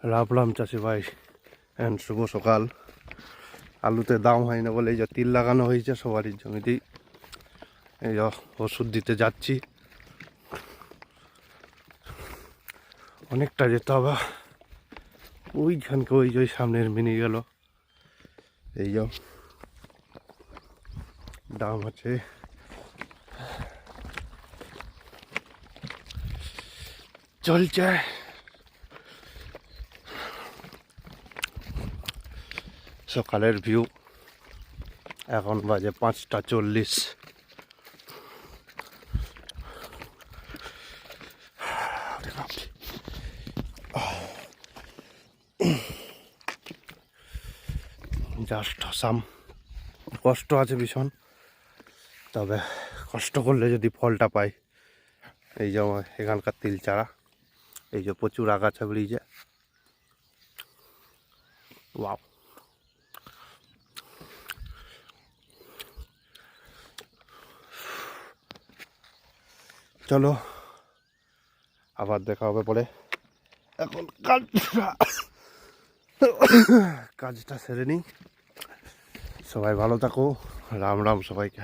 রাম রাম চাষি ভাই অ্যান্ড শুভ সকাল। আলুতে দাম হয় না বলে এই যে তিল লাগানো হয়েছে সবারই জমিতেই। এই যে ওষুধ দিতে যাচ্ছি, অনেকটা যেতে হবে ওইখানকে, ওই যে সামনের মিনি গেল। এই যে দাম আছে, চলছে। সকালের ভিউ, এখন বাজে 5:40। জাস্ট সাম কষ্ট আছে ভীষণ, তবে কষ্ট করলে যদি ফলটা পাই। এই যে আমার এখানকার তিল চারা, এই যে প্রচুর আগাছা বেরিয়েছে। ওয়াও, চলো আবার দেখা হবে পরে। এখন কাজটা সেরে নিই। সবাই ভালো থাকো, রাম রাম সবাইকে।